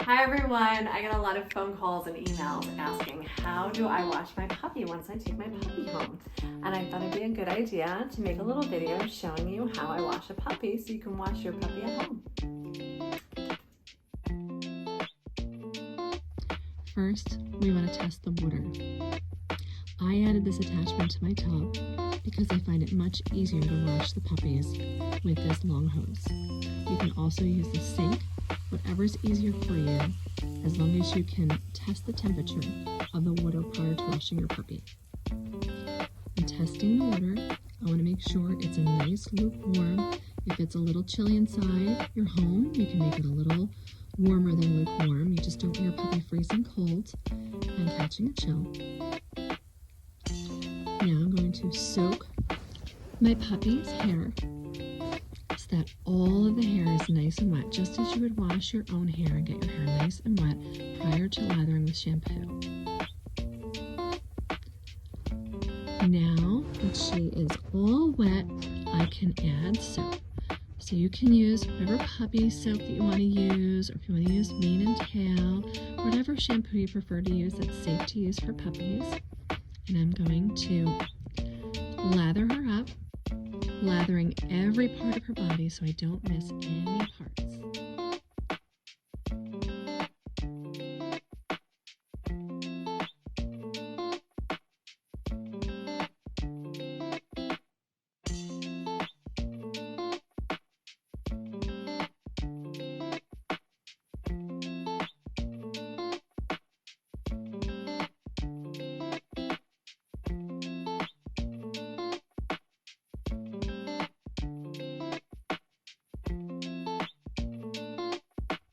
Hi everyone, I get a lot of phone calls and emails asking how do I wash my puppy once I take my puppy home? And I thought it'd be a good idea to make a little video showing you how I wash a puppy so you can wash your puppy at home. First, we want to test the water. I added this attachment to my tub because I find it much easier to wash the puppies with this long hose. You can also use the sink, whatever's easier for you, as long as you can test the temperature of the water prior to washing your puppy. In testing the water, I want to make sure it's a nice lukewarm. If it's a little chilly inside your home, you can make it a little warmer than lukewarm. You just don't want your puppy freezing cold and catching a chill. Now I'm going to soak my puppy's hair so that all of the hair is nice and wet, just as you would wash your own hair and get your hair nice and wet prior to lathering with shampoo. Now that she is all wet, I can add soap. So you can use whatever puppy soap that you want to use, or if you want to use mane and tail, whatever shampoo you prefer to use that's safe to use for puppies. And I'm going to lather her up, lathering every part of her body so I don't miss any parts.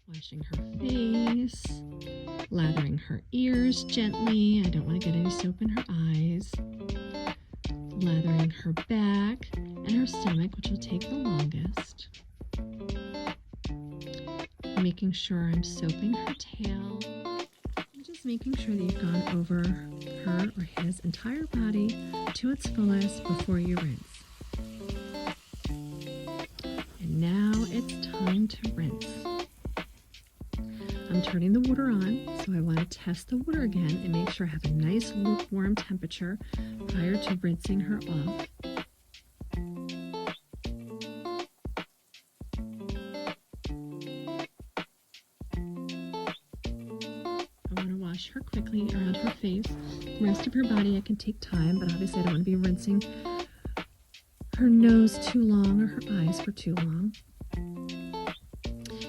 Washing her face, lathering her ears gently. I don't want to get any soap in her eyes. Lathering her back and her stomach, which will take the longest. Making sure I'm soaping her tail. And just making sure that you've gone over her or his entire body to its fullest before you rinse. And now it's time to rinse. I'm turning the water on, so I want to test the water again and make sure I have a nice lukewarm temperature prior to rinsing her off. I want to wash her quickly around her face. The rest of her body I can take time, but obviously I don't want to be rinsing her nose too long or her eyes for too long.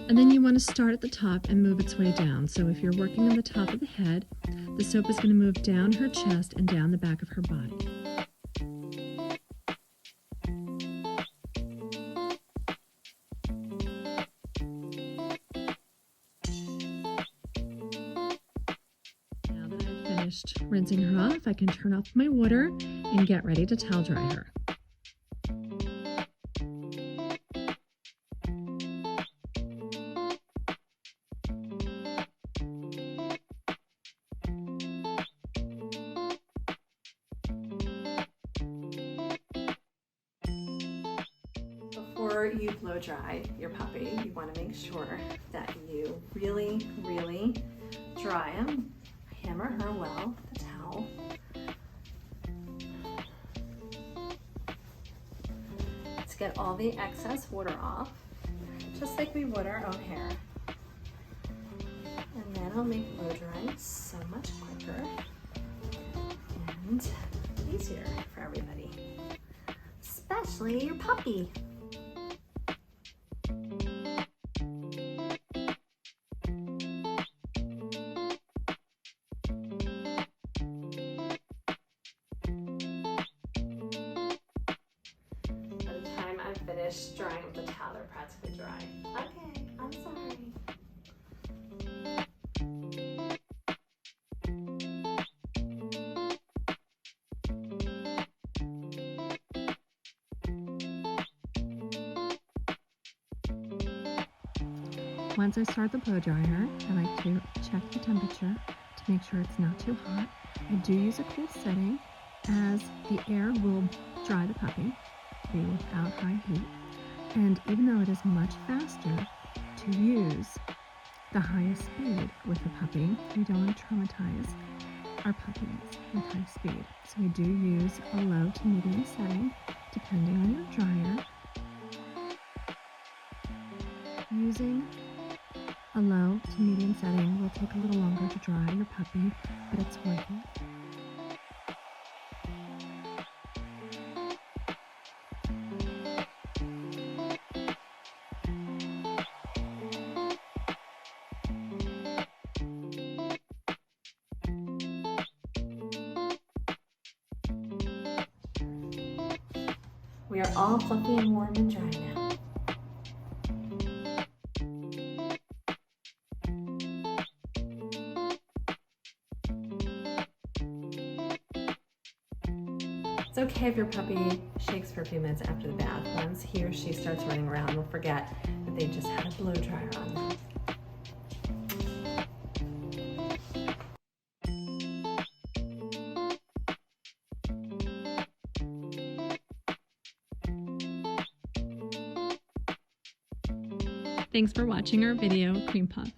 And then you want to start at the top and move its way down. So if you're working on the top of the head, the soap is going to move down her chest and down the back of her body. Now that I've finished rinsing her off, I can turn off my water and get ready to towel dry her. Before you blow dry your puppy, you want to make sure that you really dry them. Hammer her well with the towel. To get all the excess water off, just like we would our own hair. And then it'll make blow drying so much quicker and easier for everybody, especially your puppy. Finished drying with the towel, they're practically dry. Okay, I'm sorry. Once I start the blow dryer, I like to check the temperature to make sure it's not too hot. I do use a cool setting as the air will dry the puppy, be without high heat. And even though it is much faster to use the highest speed with the puppy. We don't want to traumatize our puppies with high speed. So we do use a low to medium setting depending on your dryer. Using a low to medium setting will take a little longer to dry your puppy, but it's worth it. We are all fluffy and warm and dry now. It's okay if your puppy shakes for a few minutes after the bath. Once he or she starts running around, we'll forget that they just had a blow dryer on them. Thanks for watching our video, Cream Puff.